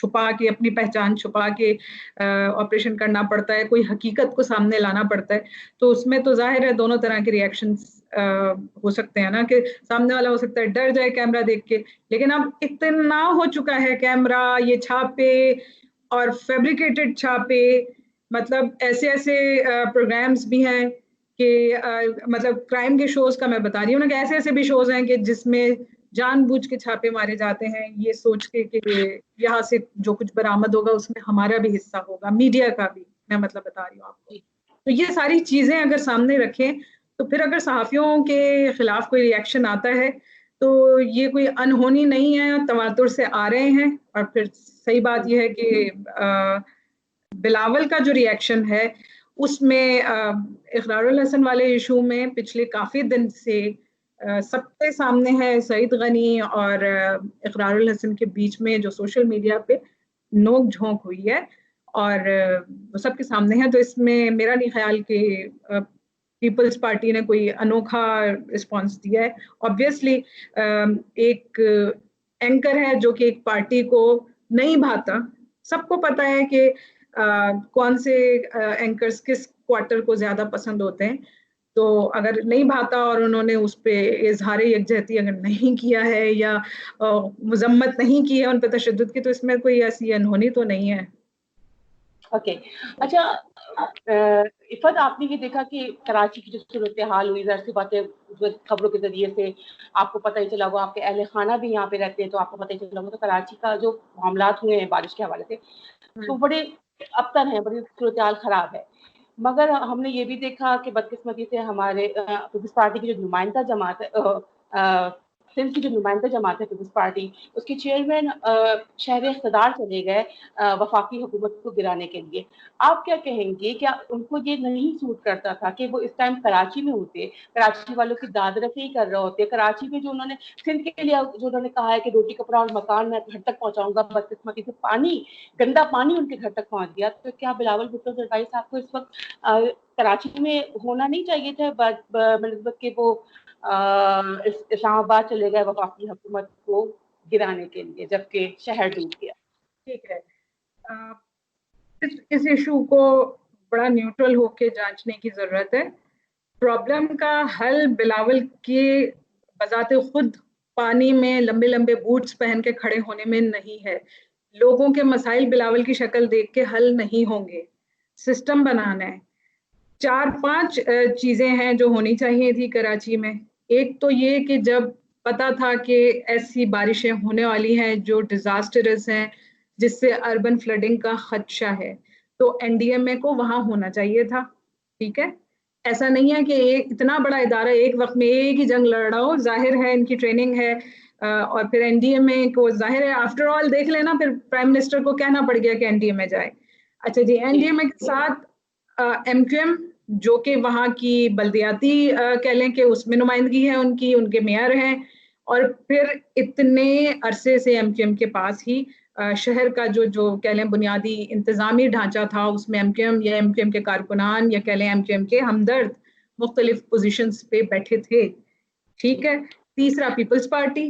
چھپا کے, اپنی پہچان چھپا کے آپریشن کرنا پڑتا ہے, کوئی حقیقت کو سامنے لانا پڑتا ہے, تو اس میں تو ظاہر ہے دونوں طرح کے ریئیکشنز ہو سکتے ہیں نا, کہ سامنے والا ہو سکتا ہے ڈر جائے کیمرہ دیکھ کے, لیکن اب اتنا ہو چکا ہے کیمرہ, یہ چھاپے اور فیبریکیٹڈ چھاپے, مطلب ایسے پروگرامز بھی ہیں کہ مطلب کرائم کے شوز کا میں بتا رہی ہوں نا, کہ ایسے بھی شوز ہیں کہ جس میں جان بوجھ کے چھاپے مارے جاتے ہیں, یہ سوچ کے کہ یہاں سے جو کچھ برآمد ہوگا اس میں ہمارا بھی حصہ ہوگا, میڈیا کا بھی, میں مطلب بتا رہی ہوں آپ کو. تو یہ ساری چیزیں اگر سامنے رکھیں تو پھر اگر صحافیوں کے خلاف کوئی ریئیکشن آتا ہے تو یہ کوئی انہونی نہیں ہے, تواتر سے آ رہے ہیں. اور پھر صحیح بات یہ ہے کہ بلاول کا جو ریئیکشن ہے اس میں اقرار الحسن والے ایشو میں پچھلے کافی دن سے سب کے سامنے ہے سعید غنی اور اقرار الحسن کے بیچ میں جو سوشل میڈیا پہ نوک جھونک ہوئی ہے, اور وہ سب کے سامنے ہے. تو اس میں میرا نہیں خیال کہ پیپلز پارٹی نے کوئی انوکھا رسپانس دیا ہے. آبویسلی ایک اینکر ہے جو کہ ایک پارٹی کو نہیں بھاتا, سب کو پتا ہے کہ کون سے اینکرز کس کوارٹر کو زیادہ پسند ہوتے ہیں, تو اگر نہیں بھاتا اور انہوں نے اس پہ اظہار یکجہتی اگر نہیں کیا ہے یا مذمت نہیں کی ہے ان پہ تشدد کی, تو اس میں کوئی ایسی انہونی تو نہیں ہے. اوکے, اچھا عفت, آپ نے یہ دیکھا کہ کراچی کی جو صورتحال ہوئی, ظاہر سی باتیں خبروں کے ذریعے سے آپ کو پتہ ہی چلا ہوا, آپ کے اہل خانہ بھی یہاں پہ رہتے ہیں تو آپ کو پتہ ہی چلا ہوا, تو کراچی کا جو معاملات ہوئے ہیں بارش کے حوالے سے تو بڑے ابتر ہیں, بڑی صورتحال خراب ہے. مگر ہم نے یہ بھی دیکھا کہ بدقسمتی سے ہمارے پیپلز پارٹی کی جو نمائندہ جماعت ہے, سندھ کی جو نمائندہ جماعت ہے پیپلز پارٹی, اس کے چیئرمین شہر اقتدار چلے گئے وفاقی حکومت کو گرانے کے لیے. آپ کیا کہیں گے, کیا ان کو یہ نہیں سوٹ کرتا تھا کہ وہ اس ٹائم کراچی میں ہوتے, کراچی والوں کی داد رسی کر رہے ہوتے, کراچی میں جو انہوں نے سندھ کے لیے جو انہوں نے کہا ہے کہ روٹی کپڑا اور مکان میں گھر تک پہنچاؤں گا, بدقسمتی سے پانی, گندا پانی ان کے گھر تک پہنچ گیا. تو کیا بلاول بھٹو زرداری صاحب کو اس وقت کراچی میں ہونا نہیں چاہیے تھا بنسبت کہ وہ اسلام آباد چلے گئے وفاقی حکومت کو گرانے کے لیے, جبکہ شہر ڈوب گیا؟ ٹھیک ہے, اس ایشو کو بڑا نیوٹرل ہو کے جانچنے کی ضرورت ہے. پرابلم کا حل بلاول کے بذات خود پانی میں لمبے لمبے بوٹس پہن کے کھڑے ہونے میں نہیں ہے. لوگوں کے مسائل بلاول کی شکل دیکھ کے حل نہیں ہوں گے, سسٹم بنانا ہے. 4-5 چیزیں ہیں جو ہونی چاہیے تھی کراچی میں. ایک تو یہ کہ جب پتا تھا کہ ایسی بارشیں ہونے والی ہیں جو ڈیزاسٹرز ہیں, جس سے اربن فلڈنگ کا خدشہ ہے, تو این ڈی ایم اے کو وہاں ہونا چاہیے تھا. ٹھیک ہے, ایسا نہیں ہے کہ اتنا بڑا ادارہ ایک وقت میں ایک ہی جنگ لڑ رہا ہو, ظاہر ہے ان کی ٹریننگ ہے, اور پھر این ڈی ایم اے کو ظاہر ہے آفٹر آل دیکھ لینا, پھر پرائم منسٹر کو کہنا پڑ گیا کہ این ڈی ایم اے جائے. اچھا جی, این ڈی ایم اے کے ساتھ ایم کیو ایم جو کہ وہاں کی بلدیاتی کہہ لیں کہ اس میں نمائندگی ہے ان کی, ان کے میئر ہیں, اور پھر اتنے عرصے سے ایم کیو ایم کے پاس ہی شہر کا جو کہہ لیں بنیادی انتظامی ڈھانچہ تھا, اس میں ایم کیو ایم یا ایم کیو ایم کے کارکنان یا کہہ لیں ایم کیو ایم کے ہمدرد مختلف پوزیشنز پہ بیٹھے تھے. ٹھیک ہے, تیسرا پیپلز پارٹی,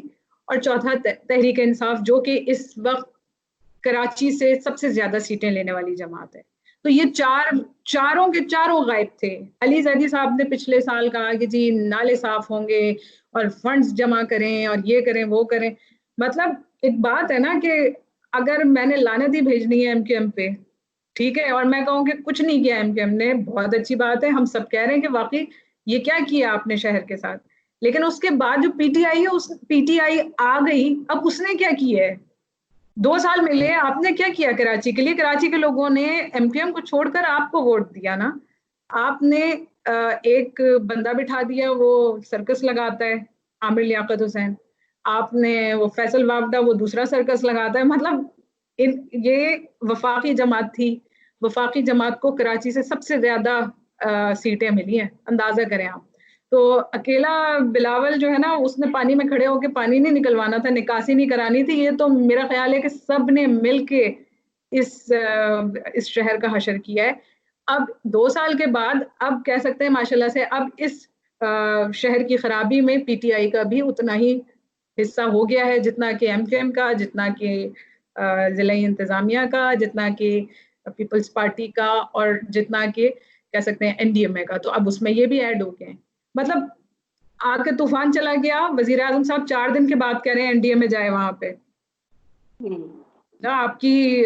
اور چوتھا تحریک انصاف جو کہ اس وقت کراچی سے سب سے زیادہ سیٹیں لینے والی جماعت ہے. تو یہ چاروں کے چاروں غائب تھے. علی زیدی صاحب نے پچھلے سال کہا کہ جی نالے صاف ہوں گے اور فنڈز جمع کریں اور یہ کریں وہ کریں. مطلب ایک بات ہے نا کہ اگر میں نے لعنت ہی بھیجنی ہے ایم کیو ایم پہ, ٹھیک ہے, اور میں کہوں کہ کچھ نہیں کیا ایم کیو ایم نے, بہت اچھی بات ہے, ہم سب کہہ رہے ہیں کہ واقعی یہ کیا کیا آپ نے شہر کے ساتھ, لیکن اس کے بعد جو پی ٹی آئی ہے, اس پی ٹی آئی آ گئی, اب اس نے کیا کیا ہے؟ 2 سال ملے, آپ نے کیا کیا کراچی کے لیے؟ کراچی کے لوگوں نے ایم کیو ایم کو چھوڑ کر آپ کو ووٹ دیا نا. آپ نے ایک بندہ بٹھا دیا, وہ سرکس لگاتا ہے, عامر لیاقت حسین. آپ نے وہ فیصل وابدہ, وہ دوسرا سرکس لگاتا ہے. مطلب یہ وفاقی جماعت تھی, وفاقی جماعت کو کراچی سے سب سے زیادہ سیٹیں ملی ہیں, اندازہ کریں آپ. تو اکیلا بلاول جو ہے نا, اس نے پانی میں کھڑے ہو کے پانی نہیں نکلوانا تھا, نکاسی نہیں کرانی تھی. یہ تو میرا خیال ہے کہ سب نے مل کے اس شہر کا حشر کیا ہے. اب 2 سال کے بعد اب کہہ سکتے ہیں ماشاءاللہ سے اب اس شہر کی خرابی میں پی ٹی آئی کا بھی اتنا ہی حصہ ہو گیا ہے جتنا کہ ایم کیو ایم کا, جتنا کہ ضلعی انتظامیہ کا, جتنا کہ پیپلز پارٹی کا, اور جتنا کہ کہہ سکتے ہیں این ڈی ایم اے کا. تو اب اس میں یہ بھی ایڈ ہو گئے ہیں. مطلب آ کے طوفان چلا گیا, وزیر اعظم صاحب 4 دن کے بعد کہہ رہے ہیں این ڈی اے میں جائے وہاں پہ. آپ کی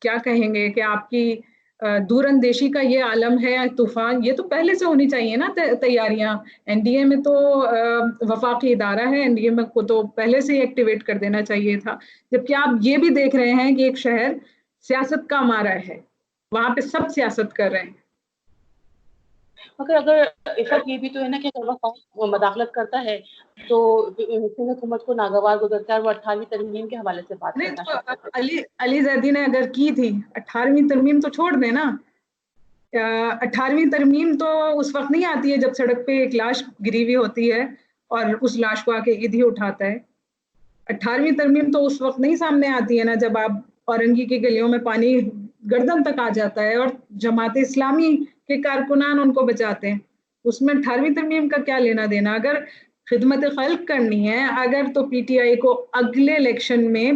کیا کہیں گے کہ آپ کی دور اندیشی کا یہ عالم ہے. طوفان یہ تو پہلے سے ہونی چاہیے نا تیاریاں. این ڈی اے میں تو وفاقی ادارہ ہے, این ڈی اے میں کو تو پہلے سے ہی ایکٹیویٹ کر دینا چاہیے تھا. جبکہ آپ یہ بھی دیکھ رہے ہیں کہ ایک شہر سیاست کا مارا ہے, وہاں پہ سب سیاست کر رہے ہیں. مگر اگر اس وقت یہ بھی تو ہے نا کہ اگر وہ مداخلت کرتا ہے تو حکومت کو ناگوار گزرتا ہے. وہ 18ویں ترمیم کے حوالے سے بات نہیں کرنا تو شروع کرتا ہے. علی زیدی نے اگر کی تھی 18ویں ترمیم تو چھوڑ دیں نا. 18ویں ترمیم تو اس وقت نہیں آتی ہے جب سڑک پہ ایک لاش گری ہوئی ہوتی ہے اور اس لاش کو آ کے عید ہی اٹھاتا ہے. 18ویں ترمیم تو اس وقت نہیں سامنے آتی ہے نا جب آپ اورنگی کی گلیوں میں پانی گردن تک آ جاتا ہے اور جماعت اسلامی کے کارکنان ان کو بچاتے ہیں. اس میں 18ویں ترمیم کا کیا لینا دینا؟ اگر خدمت خلق کرنی ہے اگر تو پی ٹی آئی کو اگلے الیکشن میں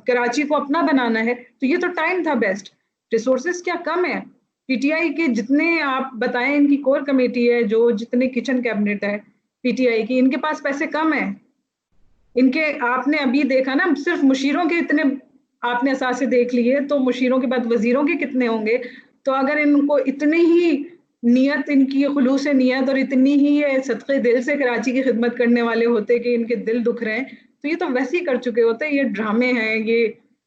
کراچی کو اپنا بنانا ہے تو یہ تو ٹائم تھا بیسٹ. ریسورسز کیا کم ہے؟ پی ٹی آئی کے جتنے آپ بتائیں, ان کی کور کمیٹی ہے, جو جتنے کچن کیبنٹ ہے پی ٹی آئی کی, ان کے پاس پیسے کم ہیں. ان کے آپ نے ابھی دیکھا نا, صرف مشیروں کے اتنے آپ نے اثاثے دیکھ لیے, تو مشیروں کے بعد وزیروں کے کتنے ہوں گے؟ تو اگر ان کو اتنی ہی نیت, ان کی خلوص نیت اور اتنی ہی صدقے دل سے کراچی کی خدمت کرنے والے ہوتے کہ ان کے دل دکھ رہے ہیں, تو یہ تو ویسے ہی کر چکے ہوتے. یہ ڈرامے ہیں, یہ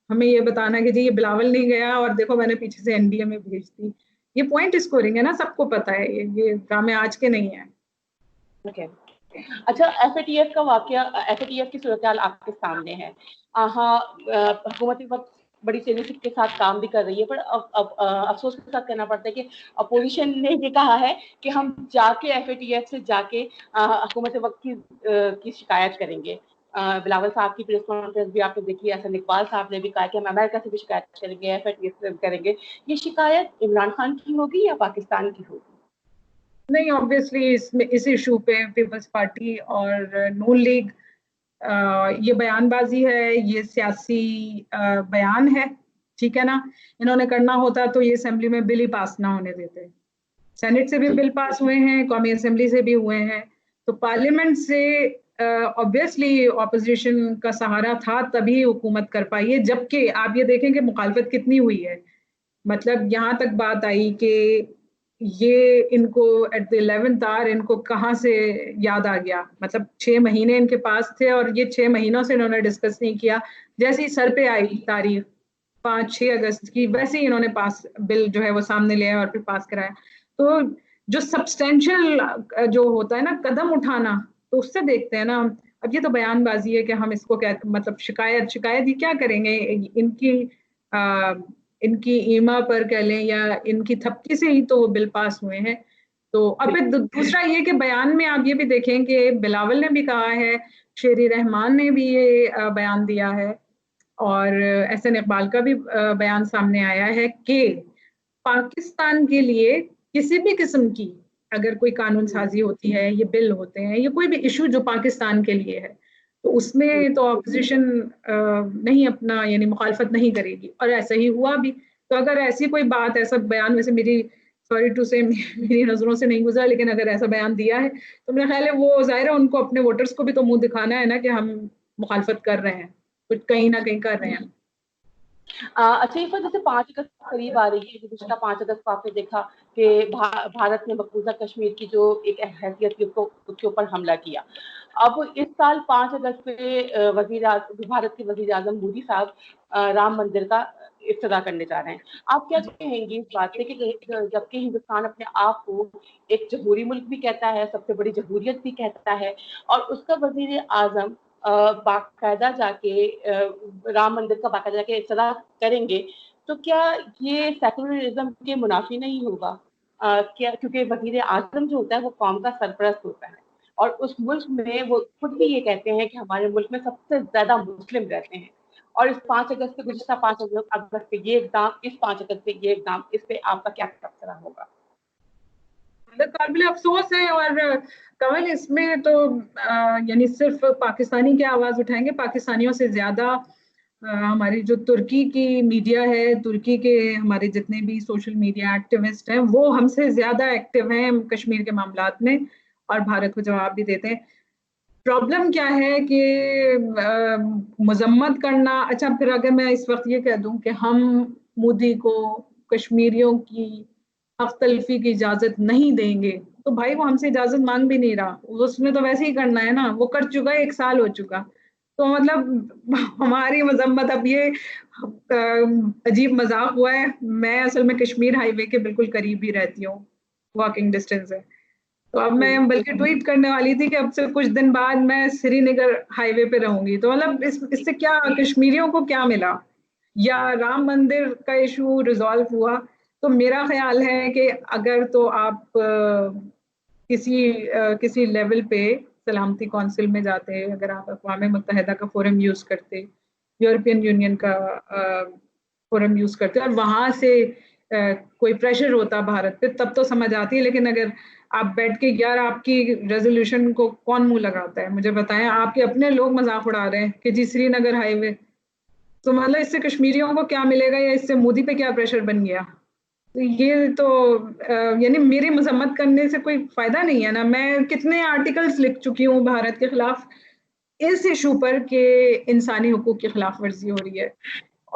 ہمیں یہ بتانا کہ جی یہ بلاول نہیں گیا اور دیکھو میں نے پیچھے سے این ڈی اے میں بھیج دی, یہ پوائنٹ اسکورنگ ہے نا, سب کو پتا ہے. یہ ڈرامے آج کے نہیں ہیں. اچھا, ایف اے ٹی ایف کا واقعہ, ایف اے ٹی ایف کی صورتحال آپ کے سامنے ہے. ہاں, حکومت اس وقت بڑی سیریس کے ساتھ کام بھی کر رہی ہے, پر افسوس کے ساتھ کہنا پڑتا ہے کہ اپوزیشن نے یہ کہا ہے کہ ہم جا کے ایف اے ٹی ایف سے جا کے حکومت وقت کی شکایت کریں گے. بلاول صاحب کی پریس کانفرنس بھی آپ نے دیکھی, احسن اقبال صاحب نے بھی کہا کہ ہم امریکہ سے بھی شکایت کریں گے, ایف اے ٹی ایف سے کریں گے. یہ شکایت عمران خان کی ہوگی یا پاکستان کی ہوگی؟ نہیں, آبویسلی اس ایشو پہ پیپلز پارٹی اور نون لیگ یہ بیان بازی ہے, یہ سیاسی بیان ہے, ٹھیک ہے نا. انہوں نے کرنا ہوتا تو یہ اسمبلی میں بل ہی پاس نہ ہونے دیتے. سینٹ سے بھی بل پاس ہوئے ہیں, قومی اسمبلی سے بھی ہوئے ہیں, تو پارلیمنٹ سے آبویسلی اپوزیشن کا سہارا تھا تبھی حکومت کر پائی ہے. جبکہ آپ یہ دیکھیں کہ مخالفت کتنی ہوئی ہے. مطلب یہاں تک بات آئی کہ یہ ان کو ایٹ دی 11th hour ان کو کہاں سے یاد آ گیا. مطلب 6 مہینے ان کے پاس تھے اور یہ 6 مہینوں سے انہوں نے ڈسکس نہیں کیا. جیسے ہی سر پہ آئی تاریخ 5-6 اگست کی, ویسے ہی انہوں نے پاس بل جو ہے وہ سامنے لیا اور پھر پاس کرایا. تو جو سبسٹینشل جو ہوتا ہے نا قدم اٹھانا, تو اس سے دیکھتے ہیں نا. اب یہ تو بیان بازی ہے کہ ہم اس کو مطلب شکایت ہی کیا کریں گے. ان کی ایما پر کہہ لیں یا ان کی تھپکی سے ہی تو وہ بل پاس ہوئے ہیں. تو اب دوسرا یہ کہ بیان میں آپ یہ بھی دیکھیں کہ بلاول نے بھی کہا ہے, شیری رحمان نے بھی یہ بیان دیا ہے, اور احسن اقبال کا بھی بیان سامنے آیا ہے کہ پاکستان کے لیے کسی بھی قسم کی اگر کوئی قانون سازی ہوتی ہے, یہ بل ہوتے ہیں, یہ کوئی بھی ایشو جو پاکستان کے لیے ہے, تو اس میں تو اپوزیشن نہیں اپنا یعنی مخالفت نہیں کرے گی, اور ایسا ہی ہوا بھی. تو اگر ایسی کوئی بات, ایسا بیان, ویسے میری سوری ٹو سے میری نظروں سے نہیں گزرا, لیکن اگر ایسا بیان دیا ہے تو میرا خیال ہے وہ ظاہر ہے ان کو اپنے ووٹرز کو بھی تو منہ دکھانا ہے نا کہ ہم مخالفت کر رہے ہیں, کچھ کہیں نہ کہیں کر رہے ہیں. اچھا, یہ جیسے 5 اگست قریب آ رہی ہے, گزشتہ 5 اگست کو آپ نے دیکھا کہ بھارت نے مقبوضہ کشمیر کی جو ایک حیثیت تھی اس کے اوپر حملہ کیا. اب اس سال 5 اگست پہ بھارت کے وزیر اعظم مودی صاحب رام مندر کا افتتاح کرنے جا رہے ہیں. آپ کیا کہیں گے اس بات سے کہ جبکہ ہندوستان اپنے آپ کو ایک جمہوری ملک بھی کہتا ہے, سب سے بڑی جمہوریت بھی کہتا ہے, اور اس کا وزیر اعظم باقاعدہ جا کے رام مندر کا باقاعدہ جا کے افتتاح کریں گے, تو کیا یہ سیکولرزم کے منافی نہیں ہوگا؟ کیونکہ وزیر اعظم جو ہوتا ہے وہ قوم کا سرپرست ہوتا ہے, اور اس ملک میں وہ خود بھی یہ کہتے ہیں کہ ہمارے ملک میں سب سے زیادہ مسلم رہتے ہیں, اور اس 5 اگست پہ, گزشتہ 5 اگست پہ یہ اقدام, اس 5 اگست پہ یہ اقدام, اس پہ آپ کا کیا تبصرہ ہوگا؟ قابل افسوس ہے, اور کنول اس میں تو یعنی صرف پاکستانی کی آواز اٹھائیں گے؟ پاکستانیوں سے زیادہ ہماری جو ترکی کی میڈیا ہے، ترکی کے ہمارے جتنے بھی سوشل میڈیا ایکٹیوسٹ ہیں وہ ہم سے زیادہ ایکٹیو ہیں کشمیر کے معاملات میں اور بھارت کو جواب بھی دیتے ہیں. پرابلم کیا ہے کہ مذمت کرنا. اچھا پھر اگر میں اس وقت یہ کہہ دوں کہ ہم مودی کو کشمیریوں کی حق تلفی کی اجازت نہیں دیں گے تو بھائی وہ ہم سے اجازت مانگ بھی نہیں رہا، اس نے تو ویسے ہی کرنا ہے نا، وہ کر چکا ہے، 1 سال ہو چکا. تو مطلب ہماری مذمت اب یہ عجیب مذاق ہوا ہے. میں اصل میں کشمیر ہائی وے کے بالکل قریب ہی رہتی ہوں، واکنگ ڈسٹینس ہے. تو اب میں بلکہ ٹویٹ کرنے والی تھی کہ اب سے کچھ دن بعد میں سری نگر ہائی وے پہ رہوں گی. تو مطلب اس سے کیا کشمیریوں کو کیا ملا؟ یا رام مندر کا ایشو ریزالو ہوا تو میرا خیال ہے کہ اگر تو آپ کسی لیول پہ سلامتی کونسل میں جاتے، اگر آپ اقوام متحدہ کا فورم یوز کرتے، یورپین یونین کا فورم یوز کرتے اور وہاں سے کوئی پریشر ہوتا بھارت پہ تب تو سمجھ آتی ہے. لیکن اگر آپ بیٹھ کے یار آپ کی ریزولوشن کو کون منہ لگاتا ہے؟ مجھے بتائیں. آپ کے اپنے لوگ مذاق اڑا رہے ہیں کہ جی سری نگر ہائی وے، تو مطلب اس سے کشمیریوں کو کیا ملے گا یا اس سے مودی پہ کیا پریشر بن گیا؟ یہ تو یعنی میری مذمت کرنے سے کوئی فائدہ نہیں ہے نا. میں کتنے آرٹیکلز لکھ چکی ہوں بھارت کے خلاف اس ایشو پر کہ انسانی حقوق کی خلاف ورزی ہو رہی ہے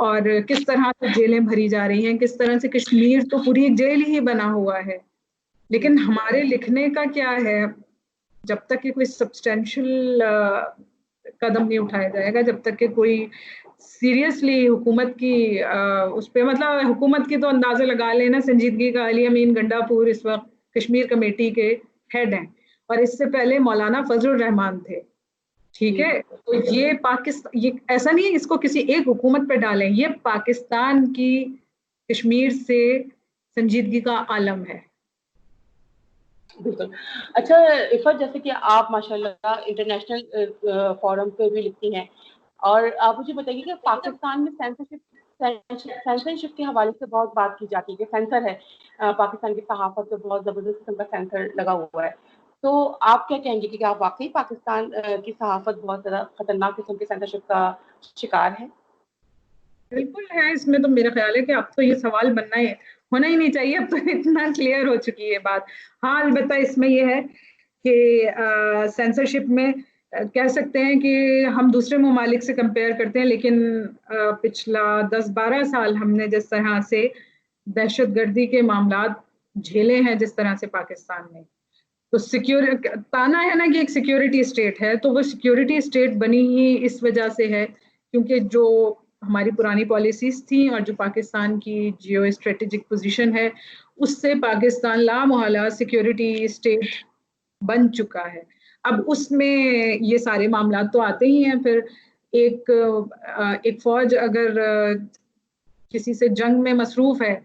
اور کس طرح سے جیلیں بھری جا رہی ہیں، کس طرح سے کشمیر تو پوری ایک جیل ہی بنا ہوا ہے. لیکن ہمارے لکھنے کا کیا ہے؟ جب تک کہ کوئی سبسٹینشل قدم نہیں اٹھایا جائے گا، جب تک کہ کوئی سیریسلی حکومت کی اس پہ مطلب حکومت کی تو اندازہ لگا لینا سنجیدگی کا. علی امین گنڈا پور اس وقت کشمیر کمیٹی کے ہیڈ ہیں اور اس سے پہلے مولانا فضل الرحمان تھے. ٹھیک ہے، تو یہ پاکستان، یہ ایسا نہیں ہے اس کو کسی ایک حکومت پہ ڈالیں، یہ پاکستان کی کشمیر سے سنجیدگی کا عالم ہے. بالکل. اچھا عفت، جیسے کہ آپ ماشاءاللہ انٹرنیشنل فورم پہ بھی لکھتی ہیں، اور آپ مجھے بتائیے کہ پاکستان میں سینسرشپ کے حوالے سے بہت بات کی جاتی ہے کہ سینسر ہے پاکستان کی صحافت پہ، بہت زبردست قسم کا سینسر لگا ہوا ہے. تو آپ کیا کہیں گے کہ آپ واقعی پاکستان کی صحافت بہت زیادہ خطرناک قسم کی سینسرشپ کا شکار ہے؟ بالکل ہے. اس میں تو میرا خیال ہے کہ اب تو یہ سوال ہونا ہی نہیں چاہیے، اب تو اتنا کلیئر ہو چکی ہے بات. ہاں البتہ اس میں یہ ہے کہ سینسرشپ میں کہہ سکتے ہیں کہ ہم دوسرے ممالک سے کمپیئر کرتے ہیں، لیکن پچھلا 10-12 سال ہم نے جس طرح سے دہشت گردی کے معاملات جھیلے ہیں جس طرح سے پاکستان میں، تو تانا ہے نا کہ ایک سیکیورٹی اسٹیٹ ہے، تو وہ سیکیورٹی اسٹیٹ بنی ہی اس وجہ سے ہے کیونکہ جو ہماری پرانی پالیسیز تھیں اور جو پاکستان کی جیو اسٹریٹجک پوزیشن ہے اس سے پاکستان لامحالہ سیکیورٹی اسٹیٹ بن چکا ہے. اب اس میں یہ سارے معاملات تو آتے ہی ہیں. پھر ایک فوج اگر کسی سے جنگ میں مصروف ہے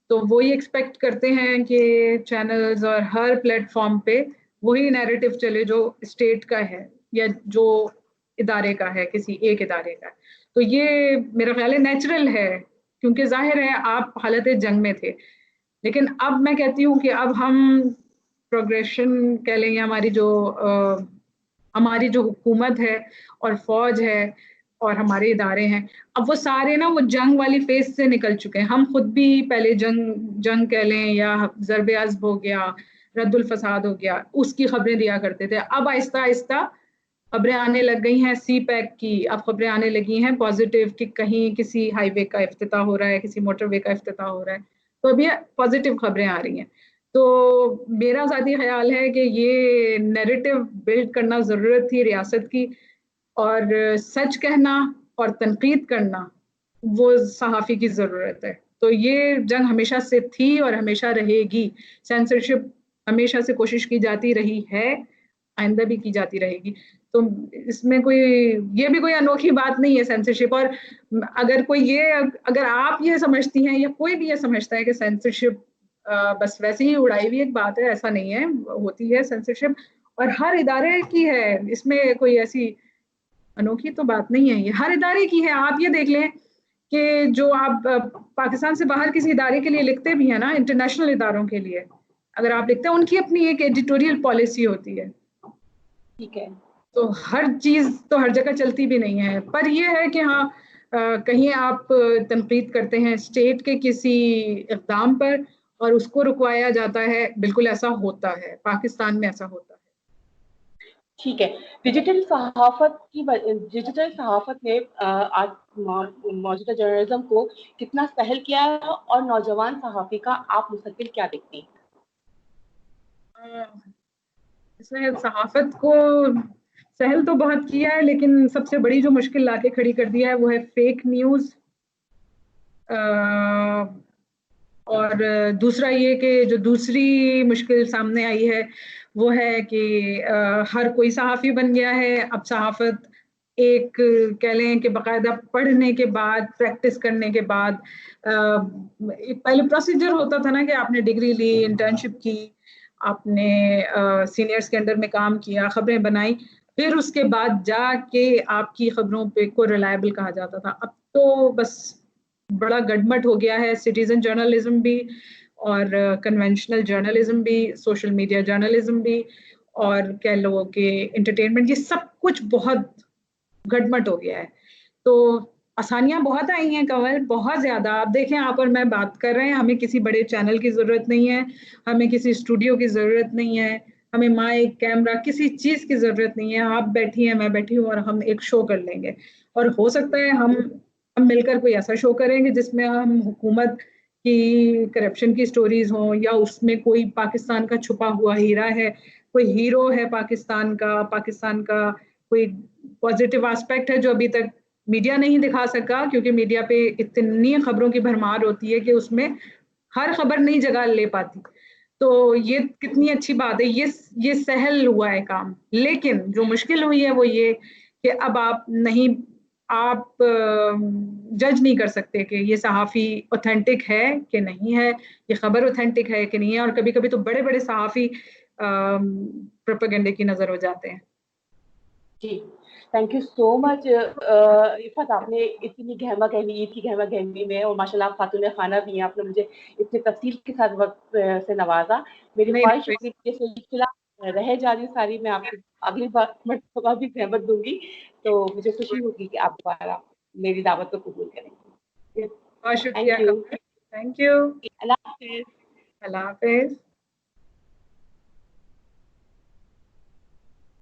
تو وہ یہ ایکسپیکٹ کرتے ہیں کہ چینلز اور ہر پلیٹ فارم پہ وہی نیریٹو چلے جو اسٹیٹ کا ہے یا جو ادارے کا ہے، کسی ایک ادارے کا. تو یہ میرا خیال ہے نیچرل ہے کیونکہ ظاہر ہے آپ حالت جنگ میں تھے. لیکن اب میں کہتی ہوں کہ اب ہم پروگریشن کہہ لیں یا ہماری جو حکومت ہے اور فوج ہے اور ہمارے ادارے ہیں، اب وہ سارے نا وہ جنگ والی فیز سے نکل چکے ہیں. ہم خود بھی پہلے جنگ کہہ لیں یا ضرب عضب ہو گیا، رد الفساد ہو گیا، اس کی خبریں دیا کرتے تھے. اب آہستہ آہستہ خبریں آنے لگ گئی ہیں سی پیک کی، اب خبریں آنے لگی ہیں پازیٹیو کہ کہیں کسی ہائی وے کا افتتاح ہو رہا ہے، کسی موٹر وے کا افتتاح ہو رہا ہے، تو اب یہ پازیٹیو خبریں آ رہی ہیں. تو میرا ذاتی خیال ہے کہ یہ نیریٹو بلڈ کرنا ضرورت تھی ریاست کی، اور سچ کہنا اور تنقید کرنا وہ صحافی کی ضرورت ہے. تو یہ جنگ ہمیشہ سے تھی اور ہمیشہ رہے گی. سینسرشپ ہمیشہ سے کوشش کی جاتی رہی ہے، آئندہ بھی کی جاتی رہے گی. تو اس میں یہ بھی کوئی انوکھی بات نہیں ہے سینسرشپ. اور اگر آپ یہ سمجھتی ہیں یا کوئی بھی یہ سمجھتا ہے کہ سینسرشپ بس ویسے ہی اڑائی ہوئی ایک بات ہے، ایسا نہیں ہے، ہوتی ہے سینسرشپ اور ہر ادارے کی ہے. اس میں کوئی ایسی انوکھی تو بات نہیں ہے، یہ ہر ادارے کی ہے. آپ یہ دیکھ لیں کہ جو آپ پاکستان سے باہر کسی ادارے کے لیے لکھتے بھی ہیں نا، انٹرنیشنل اداروں کے لیے اگر آپ لکھتے ہیں، ان کی اپنی ایک ایڈیٹوریل پالیسی ہوتی ہے. ٹھیک ہے. تو ہر چیز تو ہر جگہ چلتی بھی نہیں ہے, پر یہ ہے کہ ہاں کہیں آپ تنقید کرتے ہیں اسٹیٹ کے کسی اقدام پر اور اس کو رکوایا جاتا ہے, بالکل ایسا ہوتا ہے, پاکستان میں ایسا ہوتا ہے. ٹھیک ہے. ڈیجیٹل صحافت نے آج موجودہ جرنلزم کو کتنا سہل کیا ہے, اور نوجوان صحافی کا آپ مستقبل کیا دیکھتے ہیں؟ اس نے صحافت کو سہل تو بہت کیا ہے, لیکن سب سے بڑی جو مشکل لا کے کھڑی کر دیا ہے وہ ہے فیک نیوز. اور دوسرا یہ کہ جو دوسری مشکل سامنے آئی ہے وہ ہے کہ ہر کوئی صحافی بن گیا ہے. اب صحافت ایک کہہ لیں کہ باقاعدہ پڑھنے کے بعد, پریکٹس کرنے کے بعد, پہلے پروسیجر ہوتا تھا نا کہ آپ نے ڈگری لی, انٹرنشپ کی, آپ نے سینئرز کے انڈر میں کام کیا, خبریں بنائی, پھر اس کے بعد جا کے آپ کی خبروں پہ کو ریلائبل کہا جاتا تھا. اب تو بس بڑا گڈمٹ ہو گیا ہے, سٹیزن جرنلزم بھی اور کنونشنل جرنلزم بھی, سوشل میڈیا جرنلزم بھی, اور کہہ لو کہ انٹرٹینمنٹ, یہ سب کچھ بہت گڈمٹ ہو گیا ہے. تو آسانیاں بہت آئی ہیں کنول, بہت زیادہ. آپ دیکھیں, آپ اور میں بات کر رہے ہیں, ہمیں کسی بڑے چینل کی ضرورت نہیں ہے, ہمیں کسی اسٹوڈیو کی ضرورت نہیں ہے, ہمیں مائک, کیمرہ, کسی چیز کی ضرورت نہیں ہے. آپ بیٹھی ہیں, میں بیٹھی ہوں, اور ہم ایک شو کر لیں گے. اور ہو سکتا ہے ہم مل کر کوئی ایسا شو کریں گے جس میں ہم حکومت کی کرپشن کی سٹوریز ہوں, یا اس میں کوئی پاکستان کا چھپا ہوا ہیرا ہے, کوئی ہیرو ہے پاکستان کا کوئی پازیٹیو آسپیکٹ ہے جو ابھی تک میڈیا نہیں دکھا سکا, کیونکہ میڈیا پہ اتنی خبروں کی بھرمار ہوتی ہے کہ اس میں ہر خبر نئی جگہ لے پاتی. تو یہ کتنی اچھی بات ہے, یہ سہل ہوا ہے کام. لیکن جو مشکل ہوئی ہے وہ یہ کہ اب آپ جج نہیں کر سکتے کہ یہ صحافی اوتھینٹک ہے کہ نہیں ہے, یہ خبر اوتھینٹک ہے کہ نہیں ہے. اور کبھی کبھی تو بڑے بڑے صحافی پروپیگنڈے کی نظر ہو جاتے ہیں. جی, تھینک یو سو مچ عفت, آپ نے اتنی گہما گہمی, عید کی گہما گہمی میں, اور ماشاء اللہ خاتون خانہ بھی ہیں, آپ نے مجھے اتنی تفصیل کے ساتھ وقت سے نوازا. میری خواہش ہے کہ جیسے رہ جا رہی ساری, میں آپ کی اگلی مرتبہ بھی زحمت دوں گی, تو مجھے خوشی ہوگی کہ آپ دوبارہ میری دعوت کو قبول کریں گے. بہت شکریہ. Thank you. Thank you. اللہ حافظ. اللہ حافظ.